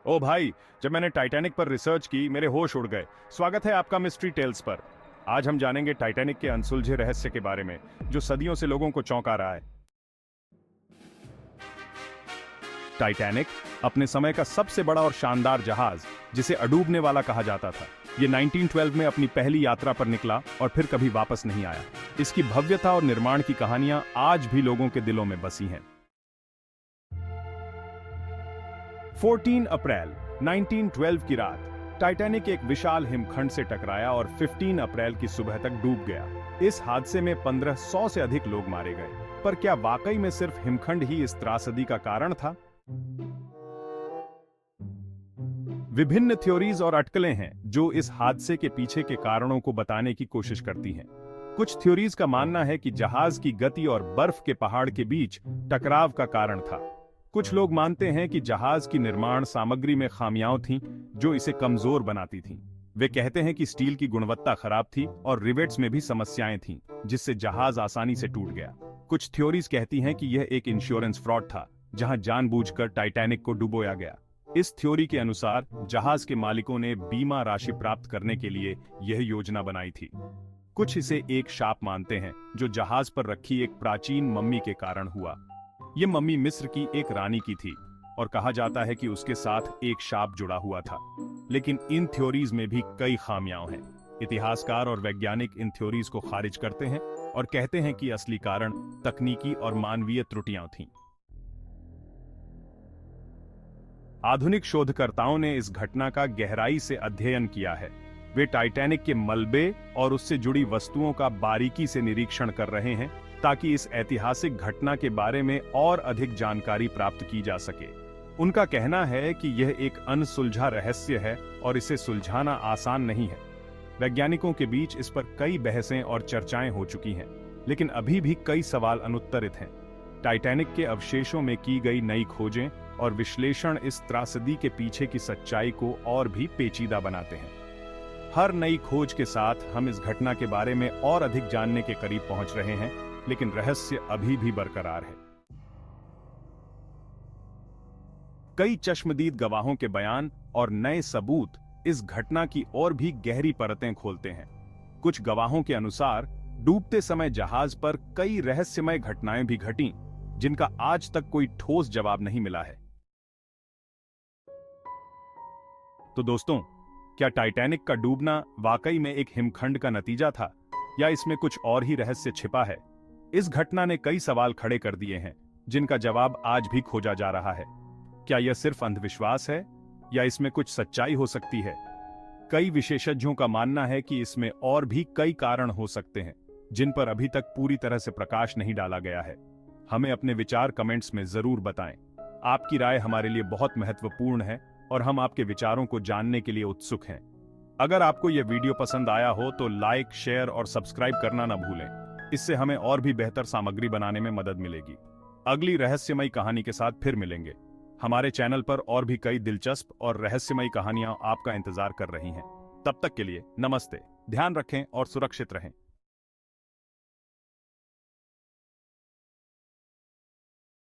ओ भाई, जब मैंने टाइटैनिक पर रिसर्च की मेरे होश उड़ गए। स्वागत है आपका मिस्ट्री टेल्स पर। आज हम जानेंगे टाइटैनिक के अनसुलझे रहस्य के बारे में, जो सदियों से लोगों को चौंका रहा है। टाइटैनिक अपने समय का सबसे बड़ा और शानदार जहाज, जिसे अडूबने वाला कहा जाता था, ये 1912 में अपनी पहली यात्रा पर निकला और फिर कभी वापस नहीं आया। इसकी भव्यता और निर्माण की कहानियां आज भी लोगों के दिलों में बसी हैं। 14 अप्रैल 1912 की रात टाइटैनिक एक विशाल हिमखंड से टकराया और 15 अप्रैल की सुबह तक डूब गया। इस हादसे में 1500 से अधिक लोग मारे गए। पर क्या वाकई में सिर्फ हिमखंड ही इस त्रासदी का कारण था? विभिन्न थ्योरीज और अटकलें हैं जो इस हादसे के पीछे के कारणों को बताने की कोशिश करती हैं। कुछ थ्योरीज का मानना है कि जहाज की गति और बर्फ के पहाड़ के बीच टकराव का कारण था। कुछ लोग मानते हैं कि जहाज की निर्माण सामग्री में खामियां थीं जो इसे कमजोर बनाती थीं। वे कहते हैं कि स्टील की गुणवत्ता खराब थी और रिवेट्स में भी समस्याएं थीं, जिससे जहाज आसानी से टूट गया। कुछ थ्योरीज कहती हैं कि यह एक इंश्योरेंस फ्रॉड था, जहां जानबूझकर टाइटैनिक को डुबोया गया। इस थ्योरी के अनुसार जहाज के मालिकों ने बीमा राशि प्राप्त करने के लिए यह योजना बनाई थी। कुछ इसे एक शाप मानते हैं जो जहाज पर रखी एक प्राचीन मम्मी के कारण हुआ। यह मम्मी मिस्र की एक रानी की थी और कहा जाता है कि उसके साथ एक शाप जुड़ा हुआ था। लेकिन इन थ्योरीज में भी कई खामियां हैं। इतिहासकार और वैज्ञानिक इन थ्योरीज को खारिज करते हैं और कहते हैं कि असली कारण तकनीकी और मानवीय त्रुटियां थीं। आधुनिक शोधकर्ताओं ने इस घटना का गहराई से अध्ययन किया है। वे टाइटैनिक के मलबे और उससे जुड़ी वस्तुओं का बारीकी से निरीक्षण कर रहे हैं ताकि इस ऐतिहासिक घटना के बारे में और अधिक जानकारी प्राप्त की जा सके। उनका कहना है कि यह एक अनसुलझा रहस्य है और इसे सुलझाना आसान नहीं है। वैज्ञानिकों के बीच इस पर कई बहसें और चर्चाएं हो चुकी हैं, लेकिन अभी भी कई सवाल अनुत्तरित हैं। टाइटैनिक के अवशेषों में की गई नई खोजें और विश्लेषण इस त्रासदी के पीछे की सच्चाई को और भी पेचीदा बनाते हैं। हर नई खोज के साथ हम इस घटना के बारे में और अधिक जानने के करीब पहुंच रहे हैं, लेकिन रहस्य अभी भी बरकरार है। कई चश्मदीद गवाहों के बयान और नए सबूत इस घटना की और भी गहरी परतें खोलते हैं। कुछ गवाहों के अनुसार डूबते समय जहाज पर कई रहस्यमय घटनाएं भी घटीं, जिनका आज तक कोई ठोस जवाब नहीं मिला है। तो दोस्तों, क्या टाइटैनिक का डूबना वाकई में एक हिमखंड का नतीजा था, या इसमें कुछ और ही रहस्य छिपा है? इस घटना ने कई सवाल खड़े कर दिए हैं, जिनका जवाब आज भी खोजा जा रहा है। क्या यह सिर्फ अंधविश्वास है, या इसमें कुछ सच्चाई हो सकती है? कई विशेषज्ञों का मानना है कि इसमें और भी कई कारण हो सकते हैं, जिन पर अभी तक पूरी तरह से प्रकाश नहीं डाला गया है। हमें अपने विचार कमेंट्स में जरूर बताएं। आपकी राय हमारे लिए बहुत महत्वपूर्ण है और हम आपके विचारों को जानने के लिए उत्सुक हैं। अगर आपको यह वीडियो पसंद आया हो तो लाइक, शेयर और सब्सक्राइब करना न भूलें। इससे हमें और भी बेहतर सामग्री बनाने में मदद मिलेगी। अगली रहस्यमयी कहानी के साथ फिर मिलेंगे। हमारे चैनल पर और भी कई दिलचस्प और रहस्यमयी कहानियां आपका इंतजार कर रही हैं। तब तक के लिए नमस्ते, ध्यान रखें और सुरक्षित रहें।